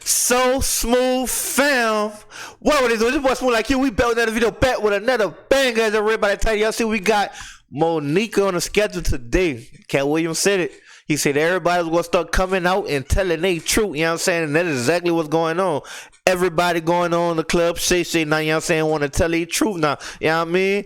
So smooth, fam. What is this? Boy Smooth like you. We back with another video, back with another banger. As everybody tell y'all, see we got Monica on the schedule today. Cat Williams said it. He said everybody's gonna start coming out and telling they truth. You know what I'm saying? And that is exactly what's going on. Everybody going on the club, Shay now. You know what I'm saying? Want to tell their truth now. You know what I mean?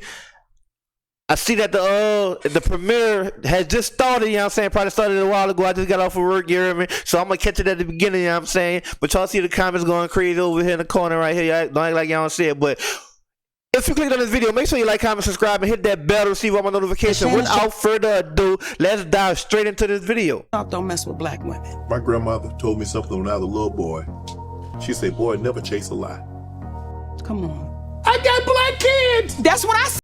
I see that the premiere has just started, you know what I'm saying? Probably started a while ago. I just got off of work, you hear me? So I'm going to catch it at the beginning, you know what I'm saying? But y'all see the comments going crazy over here in the corner right here. Y'all don't act like y'all don't see it. But if you clicked on this video, make sure you like, comment, subscribe, and hit that bell to receive all my notifications. Without further ado, let's dive straight into this video. Don't mess with black women. My grandmother told me something when I was a little boy. She said, boy, never chase a lie. Come on. I got black kids. That's what I said.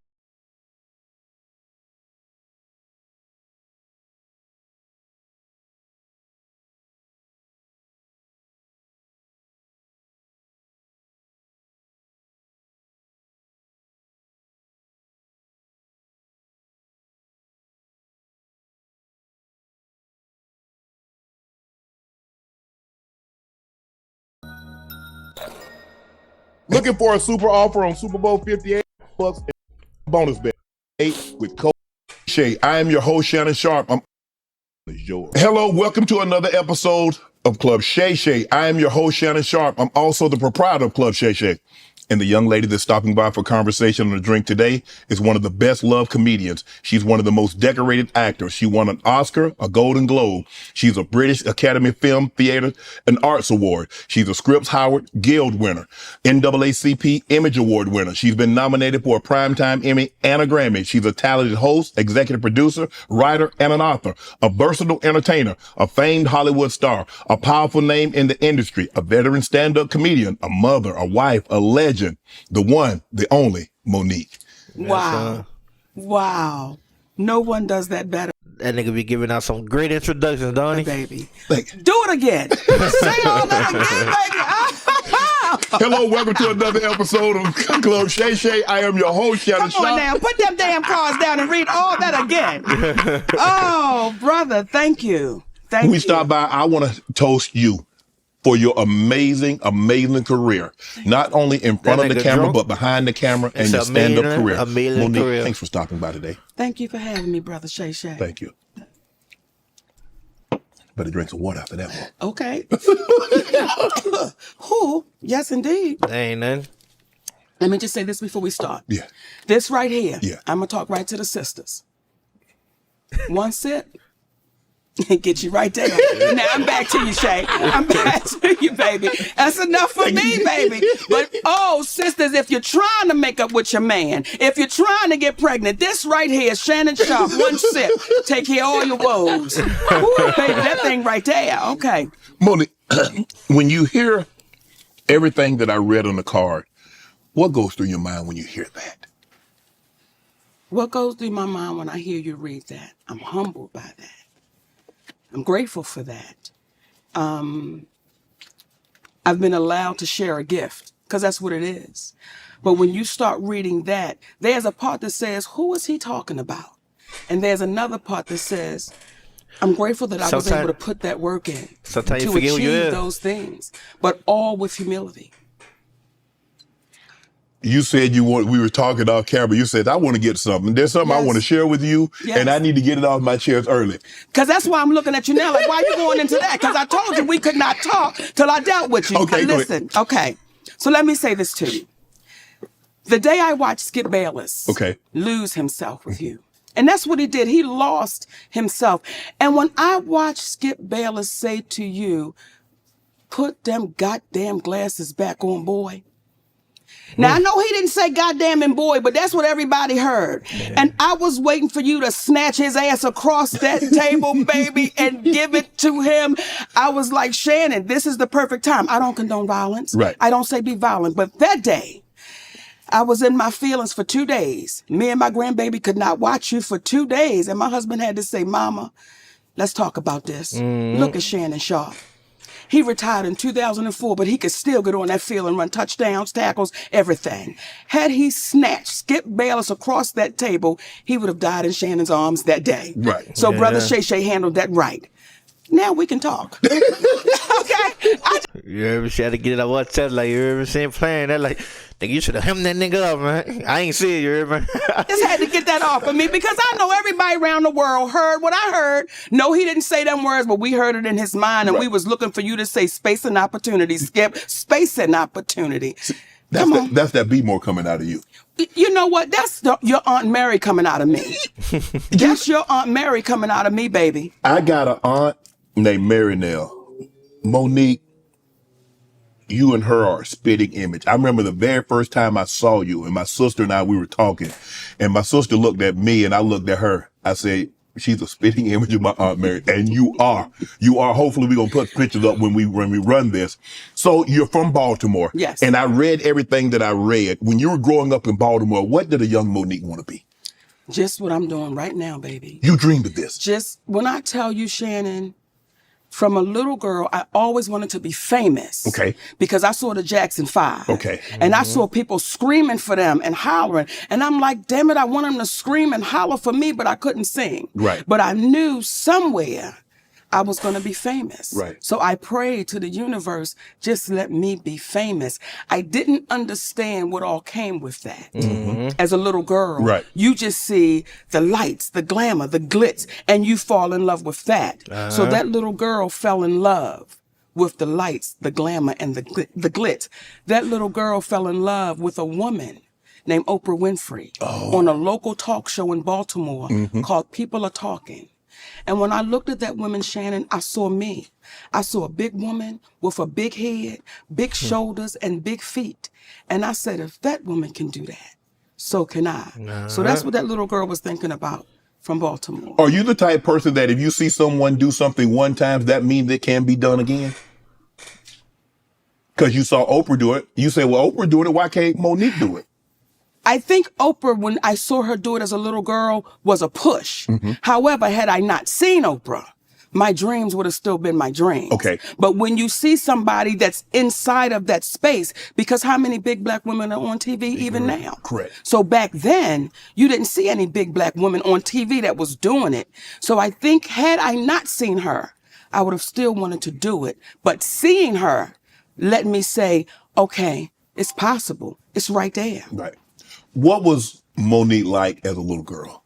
Looking for a super offer on Super Bowl 58 bucks and bonus bet 8 with code SHAY. I am your host, Shannon Sharp. Hello, welcome to another episode of Club SHAY. I am your host, Shannon Sharp. I'm also the proprietor of Club SHAY. And the young lady that's stopping by for conversation and a drink today is one of the best loved comedians. She's one of the most decorated actors. She won an Oscar, a Golden Globe. She's a British Academy Film, Theater, and Arts Award. She's a Scripps Howard Guild winner, NAACP Image Award winner. She's been nominated for a Primetime Emmy and a Grammy. She's a talented host, executive producer, writer, and an author, a versatile entertainer, a famed Hollywood star, a powerful name in the industry, a veteran stand-up comedian, a mother, a wife, a legend. The one, the only, Monique. Wow. Wow. No one does that better. That nigga be giving out some great introductions, don't he? Baby. Thank you. Do it again. Say all that again, baby. Hello, welcome to another episode of Club SHAY. I am your host, Shannon Come on Sharp. now. Put them damn cards down and read all that again. Oh, brother. Thank you. Thank you. We stop by. I want to toast you for your amazing, amazing career. Not only in front of the camera, but behind the cammer and your stand-up career. Monique, career. thanks for stopping by today. Thank you for having me, brother Shay. Thank you. Better drink some water after that one. Okay. Who? Yes, indeed. That ain't nothing. Let me just say this before we start. Yeah. This right here. Yeah. I'm going to talk right to the sisters. One sip. Get you right there. Now I'm back to you, Shay. I'm back to you, baby. That's enough for me, baby. But, oh, sisters, if you're trying to make up with your man, if you're trying to get pregnant, this right here, Shannon Sharp, one sip, take care of all your woes. Ooh, baby, that thing right there. Okay. Monique, when you hear everything that I read on the card, what goes through your mind when you hear that? What goes through my mind when I hear you read that? I'm humbled by that. I'm grateful for that. I've been allowed to share a gift because that's what it is. But when you start reading that, there's a part that says, who is he talking about? And there's another part that says, I'm grateful that I was able to put that work in to achieve those things, but all with humility. You said we were talking off camera. You said, I want to get something. There's something I want to share with you, and I need to get it off my chest early. Because that's why I'm looking at you now. Like, why are you going into that? Because I told you we could not talk till I dealt with you. Okay, listen. Okay. So let me say this to you. The day I watched Skip Bayless lose himself with you, and that's what he did. He lost himself. And when I watched Skip Bayless say to you, put them goddamn glasses back on, boy. Now, I know he didn't say goddamn and boy, but that's what everybody heard. Yeah. And I was waiting for you to snatch his ass across that table, baby, and give it to him. I was like, Shannon, this is the perfect time. I don't condone violence. Right. I don't say be violent. But that day, I was in my feelings for 2 days. Me and my grandbaby could not watch you for 2 days. And my husband had to say, Mama, let's talk about this. Look at Shannon Sharp. He retired in 2004, but he could still get on that field and run touchdowns, tackles, everything. Had he snatched Skip Bayless across that table, he would have died in Shannon's arms that day. Right. So Brother Shay handled that right. Now we can talk. Okay? You heard me? She had to get it out of chest, like, you heard me saying, playing that, like, think you should have hemmed that nigga up, man. I ain't see it, you heard me? Just had to get that off of me because I know everybody around the world heard what I heard. No, he didn't say them words, but we heard it in his mind, and we was looking for you to say space and opportunity, Skip. Space and opportunity. That's that be more coming out of you. You know what? That's your Aunt Mary coming out of me. That's your Aunt Mary coming out of me, baby. I got an aunt named Mary Nell. Monique, you and her are a spitting image. I remember the very first time I saw you, and my sister and I, we were talking, and my sister looked at me and I looked at her. I said, she's a spitting image of my Aunt Mary. And you are. Hopefully we're going to put pictures up when we run this. So you're from Baltimore. Yes. And I read everything that I read. When you were growing up in Baltimore, what did a young Monique want to be? Just what I'm doing right now, baby. You dreamed of this. Just when I tell you, Shannon, from a little girl, I always wanted to be famous. Okay. Because I saw the Jackson 5. Okay. And I saw people screaming for them and hollering. And I'm like, damn it, I want them to scream and holler for me, but I couldn't sing. Right. But I knew somewhere I was going to be famous. Right. So I prayed to the universe, just let me be famous. I didn't understand what all came with that. As a little girl, Right. You just see the lights, the glamour, the glitz, and you fall in love with that. So that little girl fell in love with the lights, the glamour, and the glitz. That little girl fell in love with a woman named Oprah Winfrey on a local talk show in Baltimore called People Are Talking. And when I looked at that woman, Shannon, I saw me. I saw a big woman with a big head, big shoulders, and big feet. And I said, if that woman can do that, so can I. So that's what that little girl was thinking about from Baltimore. Are you the type person that if you see someone do something one time, that means it can be done again? Because you saw Oprah do it. You say, well, Oprah doing it. Why can't Monique do it? I think Oprah, when I saw her do it as a little girl, was a push. However, had I not seen Oprah, my dreams would have still been my dreams. Okay. But when you see somebody that's inside of that space, because how many big black women are on TV even now? Correct. So back then, you didn't see any big black women on TV that was doing it. So I think had I not seen her, I would have still wanted to do it. But seeing her let me say, okay, it's possible. It's right there. Right. What was Monique like as a little girl?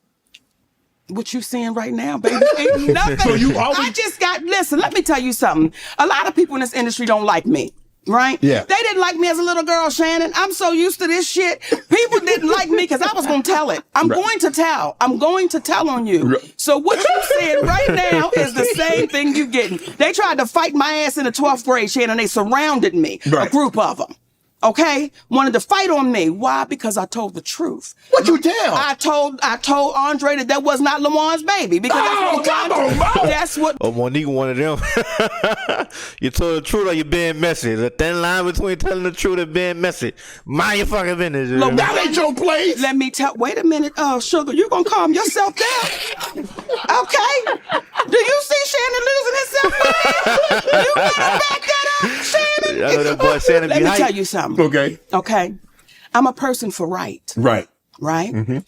What you seeing right now, baby, ain't nothing. So you always... I just got, listen, let me tell you something. A lot of people in this industry don't like me, right? Yeah. They didn't like me as a little girl, Shannon. I'm so used to this shit. People didn't like me because I was going to tell it. I'm going to tell. I'm going to tell on you. So what you saying right now is the same thing you getting. They tried to fight my ass in the 12th grade, Shannon. They surrounded me, a group of them. Okay, wanted to fight on me. Why? Because I told the truth. What you tell? I told Andre that was not Lawan's baby. Because that's what. Oh, Monique, one of them. You told the truth or you being messy. The thin line between telling the truth and being messy. Mind your fucking business. Look, that ain't your place. Let me tell. Wait a minute, Sugar. You gonna calm yourself down? Okay. Do you see Shannon losing himself? You gotta back that up, Shannon. I know that boy Shannon. Let me tell you something. Okay. Okay. I'm a person for right. Right. Right? Mm-hmm.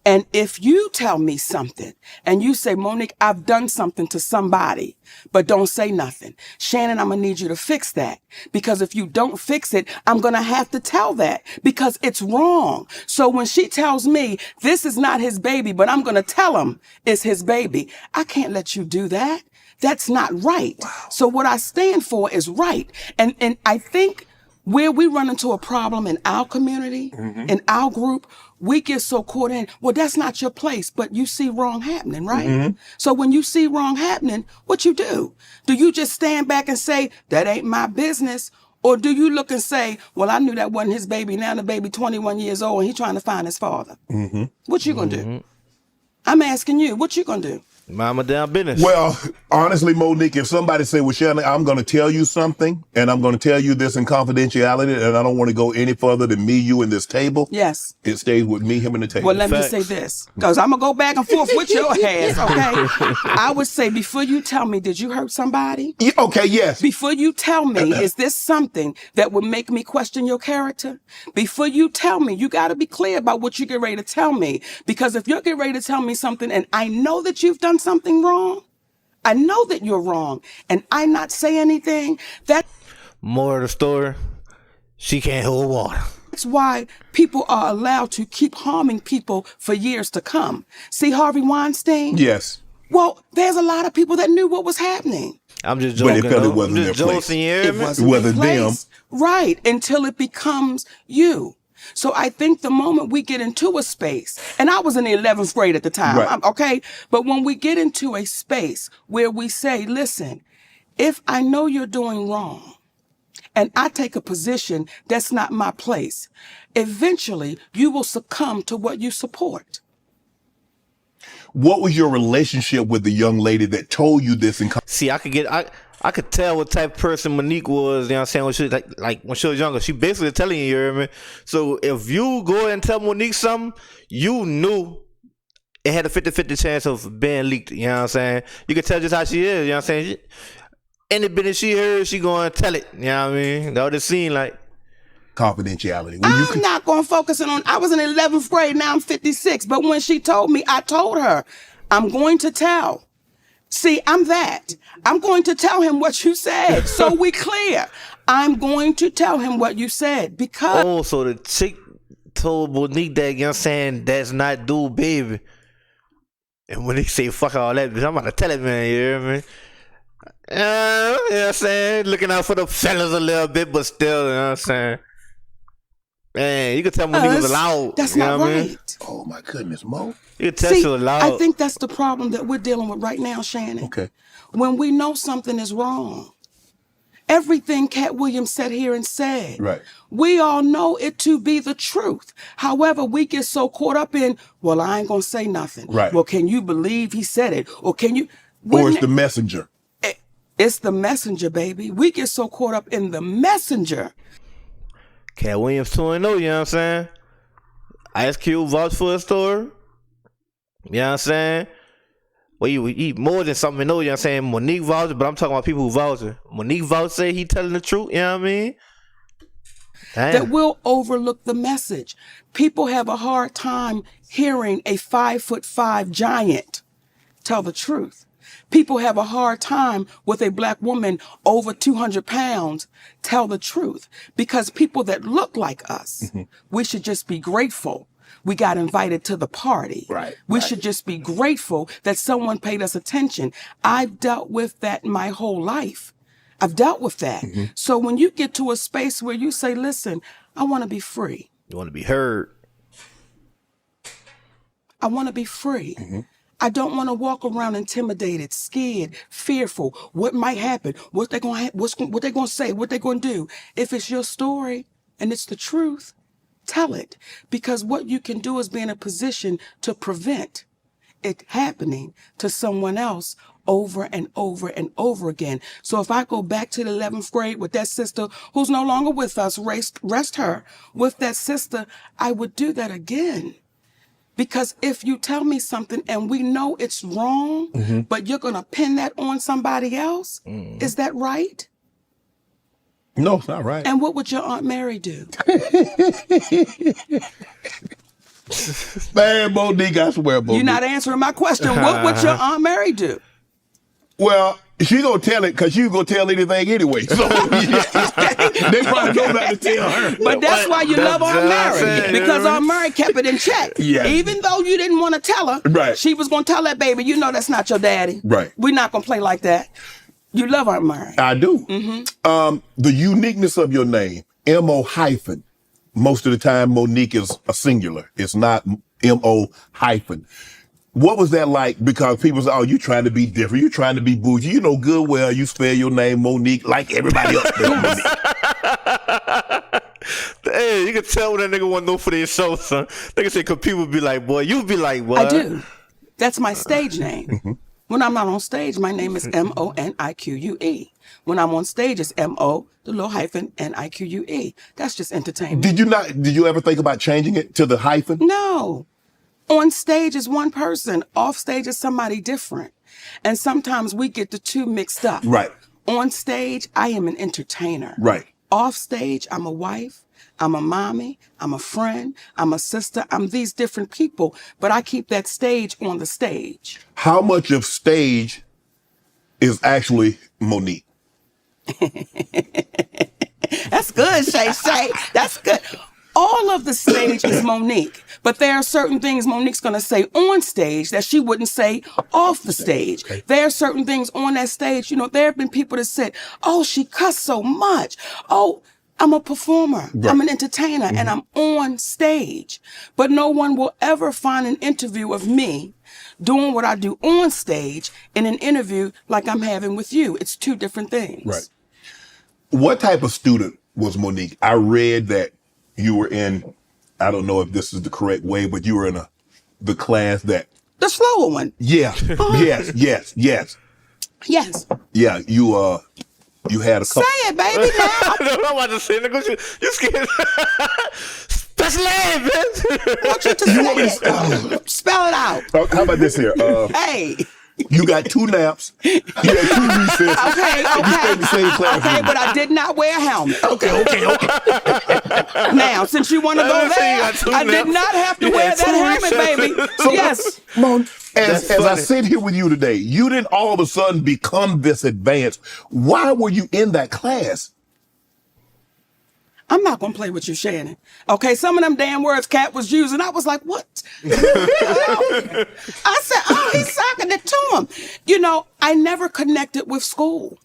And if you tell me something and you say, Monique, I've done something to somebody, but don't say nothing. Shannon, I'm going to need you to fix that. Because if you don't fix it, I'm going to have to tell that because it's wrong. So when she tells me this is not his baby, but I'm going to tell him it's his baby, I can't let you do that. That's not right. Wow. So what I stand for is right. And I think where we run into a problem in our community, in our group, we get so caught in, well, that's not your place, but you see wrong happening, right? So when you see wrong happening, what you do? Do you just stand back and say, that ain't my business? Or do you look and say, well, I knew that wasn't his baby. Now the baby 21 years old and he's trying to find his father. What you gonna do? I'm asking you, what you gonna do? Mama down business. Well, honestly, Monique, if somebody say, well, Shannon, I'm going to tell you something, and I'm going to tell you this in confidentiality, and I don't want to go any further than me, you, and this table. Yes. It stays with me, him, and the table. Well, let me say this, because I'm going to go back and forth with your ass, okay? I would say, before you tell me, did you hurt somebody? Yeah, okay, yes. Before you tell me, is this something that would make me question your character? Before you tell me, you got to be clear about what you get ready to tell me. Because if you're getting ready to tell me something, and I know that you've done something wrong, I know that you're wrong, and I not say anything, that... More of the story, she can't hold water. That's why people are allowed to keep harming people for years to come. See Harvey Weinstein? Yes. Well, there's a lot of people that knew what was happening. I'm just But joking. they felt it though. wasn't I'm their just place. joking, you hear It me? wasn't Whether their place. Right, until it becomes you. So I think the moment we get into a space, and I was in the 11th grade at the time, Right. okay? But when we get into a space where we say, listen, if I know you're doing wrong, and I take a position that's not my place, eventually you will succumb to what you support. What was your relationship with the young lady that told you this? See, I could tell what type of person Monique was, you know what I'm saying, when she like when she was younger. She basically telling you, you hear me? So if you go and tell Monique something, you knew it had a 50-50 chance of being leaked, you know what I'm saying? You can tell just how she is, you know what I'm saying? Any business she heard, she gonna tell it, you know what I mean? That what it seemed like. Confidentiality. I'm not going to focus on, I was in 11th grade, now I'm 56. But when she told me, I told her, I'm going to tell. See, I'm that. I'm going to tell him what you said. So we clear. I'm going to tell him what you said because. Oh, so the chick told Monique that, you know what I'm saying, that's not dude, baby. And when they say fuck all that, I'm about to tell it, man, you hear me? You know what I'm saying? Looking out for the fellas a little bit, but still, you know what I'm saying? Man, you can tell Monique was loud. That's you not know what I right. mean? Oh my goodness, Mo. You can tell she was loud. I think that's the problem that we're dealing with right now, Shannon. Okay. When we know something is wrong. Everything Cat Williams sat here and said. Right. We all know it to be the truth. However, we get so caught up in, well, I ain't gonna say nothing. Right. Well, can you believe he said it? Or can you? Or it's the messenger. It's the messenger, baby. We get so caught up in the messenger. Cat Williams 2-0, you know what I'm saying? Ice Cube vouched for a story. You know what I'm saying? Well, you eat more than something, you know what I'm saying? Monique vouched, but I'm talking about people who vouched. Monique vouched say he telling the truth, you know what I mean? Damn. That will overlook the message. People have a hard time hearing a 5'5" giant tell the truth. People have a hard time with a black woman over 200 pounds tell the truth because people that look like us, we should just be grateful. We got invited to the party. Right. We should just be grateful that someone paid us attention. I've dealt with that my whole life. I've dealt with that. So when you get to a space where you say, listen, I want to be free. You want to be heard. I want to be free. I don't want to walk around intimidated, scared, fearful. What might happen? What they gonna what they gonna say? What they gonna do? If it's your story and it's the truth, tell it. Because what you can do is be in a position to prevent it happening to someone else over and over and over again. So if I go back to the 11th grade with that sister who's no longer with us, rest her with that sister, I would do that again. Because if you tell me something and we know it's wrong, but you're going to pin that on somebody else, is that right? No, it's not right. And what would your Aunt Mary do? Man, Monique, I swear, Monique. You're not answering my question. What would your Aunt Mary do? Well, she gonna tell it because you gonna tell anything anyway. So they probably know not to tell her. But that's why you love Aunt Mary, because Aunt Mary kept it in check. Yeah. Even though you didn't want to tell her, Right. she was going to tell that baby, you know that's not your daddy. Right. We're not going to play like that. You love Aunt Mary. I do. The uniqueness of your name, M-O hyphen. Most of the time, Monique is a singular. It's not M-O hyphen. What was that like? Because people say, oh, you trying to be different. You trying to be bougie. You know good well you spell your name Monique like everybody else spells Monique. Hey, you can tell when that nigga want to know for their show, son. They can say, because people be like, boy, you be like, what? I do. That's my stage name. When I'm not on stage, my name is Monique. When I'm on stage, it's M-O, the little hyphen, N-I-Q-U-E. That's just entertainment. Did you ever think about changing it to the hyphen? No. On stage is one person. Off stage is somebody different. And sometimes we get the two mixed up. Right. On stage, I am an entertainer. Right. Off stage, I'm a wife, I'm a mommy, I'm a friend, I'm a sister, I'm these different people, but I keep that stage on the stage. How much of stage is actually Monique? good, Shay. That's good. All of the stage is Monique, but there are certain things Monique's going to say on stage that she wouldn't say off the stage. Okay. There are certain things on that stage. You know, there have been people that said, oh, she cussed so much. Oh, I'm a performer. Right. I'm an entertainer, and I'm on stage. But no one will ever find an interview of me doing what I do on stage in an interview like I'm having with you. It's two different things. Right. What type of student was Monique? I read that you were in, I don't know if this is the correct way, but you were in the class that... The slower one. Yeah. Yes. Yes. Yeah, you had a couple... Say it, baby, now. I'm about to say, nigga, you scared. Special ed, bitch. I want you to say it. Spell it out. How about this here? Hey. You got 2 naps. You had 2 recesses. Okay. You stayed in the same class. Okay, but I did not wear a helmet. Okay. Now, since you want to go there, I did not have to wear that helmet, baby. So, yes. Mon, as I sit here with you today, you didn't all of a sudden become this advanced. Why were you in that class? I'm not going to play with you, Shannon. Okay, some of them damn words Cat was using, I was like, what? I said, oh, he's socking it to him. You know, I never connected with school.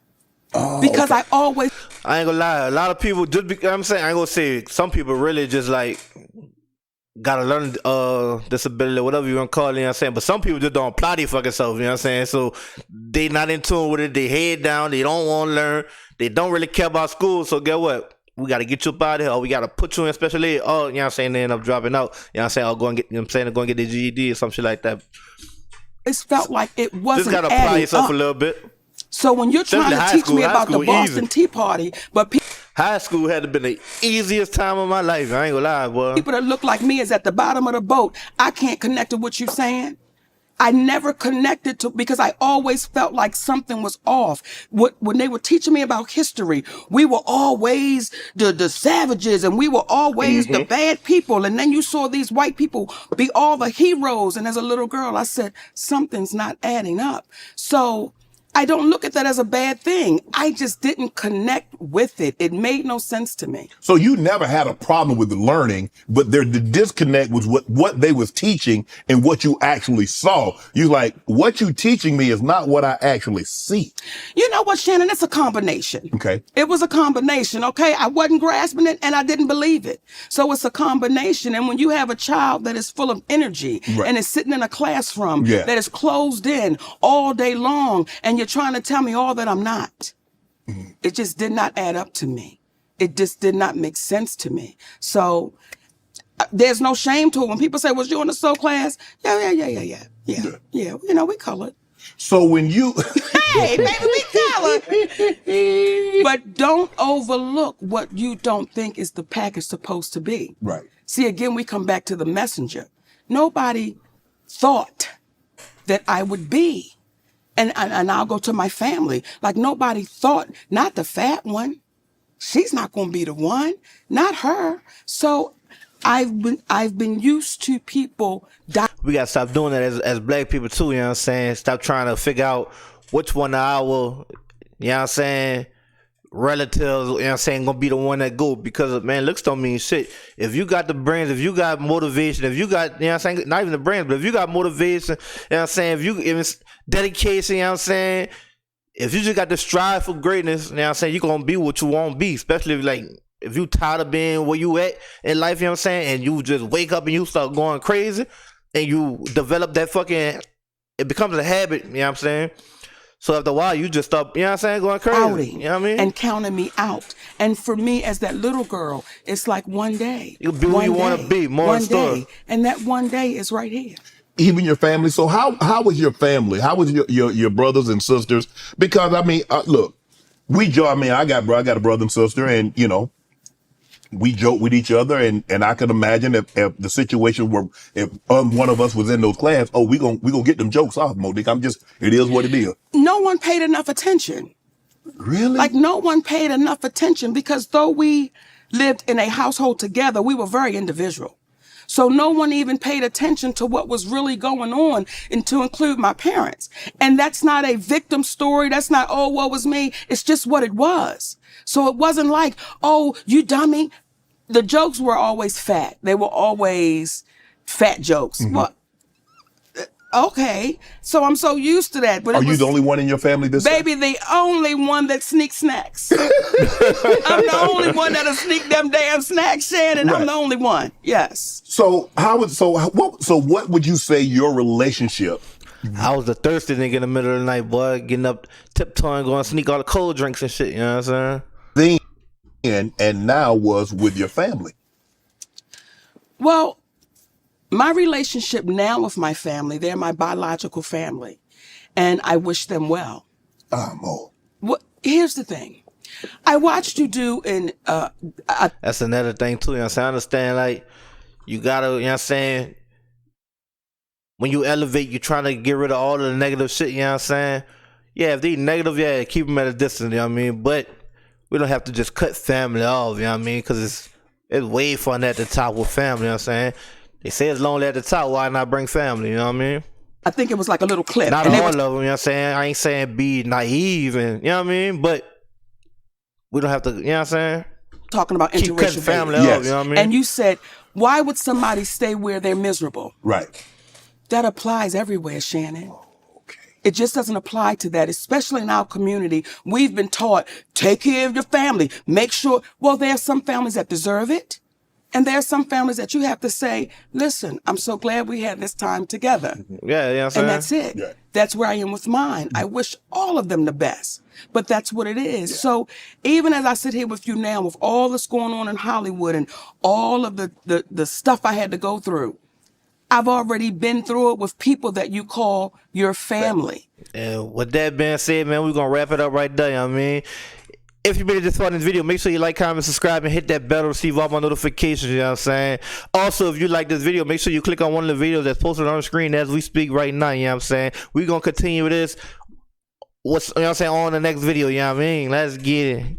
Because I always... I ain't gonna lie. A lot of people, I'm saying, I ain't gonna say, some people really just like, gotta learn disability or whatever you want to call it, you know what I'm saying? But some people just don't apply their fucking self, you know what I'm saying? So they not in tune with it, they head down, they don't want to learn, they don't really care about school, so guess what? We got to get you up out of here, or we got to put you in special ed. Oh, you know what I'm saying? They end up dropping out. You know what I'm saying? Or go and get, you know what I'm saying? Go and get the GED or some shit like that. It felt like it wasn't just got to apply yourself a little bit. So when you're trying to teach me about the Boston Tea Party, but high school had to been the easiest time of my life. I ain't gonna lie, boy. People that look like me is at the bottom of the boat. I can't connect to what you're saying. I never connected to, because I always felt like something was off. When they were teaching me about history, we were always the savages, and we were always the bad people. And then you saw these white people be all the heroes. And as a little girl, I said, something's not adding up. So I don't look at that as a bad thing. I just didn't connect with it. It made no sense to me. So you never had a problem with the learning, but the disconnect was what they was teaching and what you actually saw. You like, what you teaching me is not what I actually see. You know what, Shannon? It's a combination. Okay. It was a combination, okay? I wasn't grasping it and I didn't believe it. So it's a combination. And when you have a child that is full of energy and is sitting in a classroom that is closed in all day long, and you're trying to tell me all that I'm not. It just did not add up to me. It just did not make sense to me. So there's no shame to it. When people say, was you in the soul class? Yeah. You know, we colored. So when you... Hey, baby, we colored. But don't overlook what you don't think is the package supposed to be. Right. See, again, we come back to the messenger. Nobody thought that I would be. And I'll go to my family. Like, nobody thought, not the fat one. She's not going to be the one. Not her. So I've been used to people we got to stop doing that as black people too, you know what I'm saying? Stop trying to figure out which one of our, you know what I'm saying, relatives, you know what I'm saying, gonna be the one that go, because man, looks don't mean shit. If you got the brains, if you got motivation, if you got, you know what I'm saying, not even the brains, but if you got motivation, you know what I'm saying, if it's dedication, you know what I'm saying, if you just got the strive for greatness, you know what I'm saying, you gonna be what you want to be, especially if you tired of being where you at in life, you know what I'm saying, and you just wake up and you start going crazy and you develop that fucking, it becomes a habit, you know what I'm saying. So after a while, you just stop, you know what I'm saying, going crazy. Outing, you know what I mean? And counting me out. And for me, as that little girl, it's like one day. You'll be who you want to be, more day. And that one day is right here. Even your family. So how was your family? How was your brothers and sisters? Because I mean, look, I got a brother and sister, and you know, we joke with each other, and I can imagine if the situation were, if one of us was in those class, we gonna get them jokes off, Monique. It is what it is. No one paid enough attention. Really? Like, no one paid enough attention, because though we lived in a household together, we were very individual. So no one even paid attention to what was really going on, and to include my parents. And that's not a victim story. That's not, oh, woe was me. It's just what it was. So it wasn't like, oh, you dummy. The jokes were always fat. They were always fat jokes. Well, okay. So I'm so used to that. But Are you the only one in your family this baby, the only one that sneaks snacks. I'm the only one that'll sneak them damn snacks, Shannon. Right. I'm the only one. Yes. So what would you say your relationship? I was the thirsty nigga in the middle of the night, boy, getting up, tiptoeing, going to sneak all the cold drinks and shit, you know what I'm saying? Then and now was with your family. Well, my relationship now with my family, they're my biological family, and I wish them well. Mo. Well, here's the thing. I watched you do That's another thing too, you know what I'm saying? I understand, like, you gotta, you know what I'm saying? When you elevate, you're trying to get rid of all of the negative shit, you know what I'm saying? Yeah, if they negative, yeah, keep them at a distance, you know what I mean? But we don't have to just cut family off, you know what I mean? Because it's way fun at the top with family, you know what I'm saying? They say it's lonely at the top, why not bring family, you know what I mean? I think it was like a little clip. Not all of them, you know what I'm saying? I ain't saying be naive and, you know what I mean? But we don't have to, you know what I'm saying? Talking about Keep interracial cutting family babies. off, you know what I mean? And you said, why would somebody stay where they're miserable? Right. That applies everywhere, Shannon. It just doesn't apply to that, especially in our community. We've been taught, take care of your family, make sure. Well, there are some families that deserve it. And there are some families that you have to say, listen, I'm so glad we had this time together. Yeah, you know what I'm saying? And that's it. Yeah. That's where I am with mine. I wish all of them the best, but that's what it is. Yeah. So even as I sit here with you now, with all that's going on in Hollywood and all of the stuff I had to go through, I've already been through it with people that you call your family. And with that being said, man, we're going to wrap it up right there, you know what I mean? If you made it this far in this video, make sure you like, comment, subscribe, and hit that bell to receive all my notifications, you know what I'm saying? Also, if you like this video, make sure you click on one of the videos that's posted on the screen as we speak right now, you know what I'm saying? We're going to continue this, you know what I'm saying, on the next video, you know what I mean? Let's get it.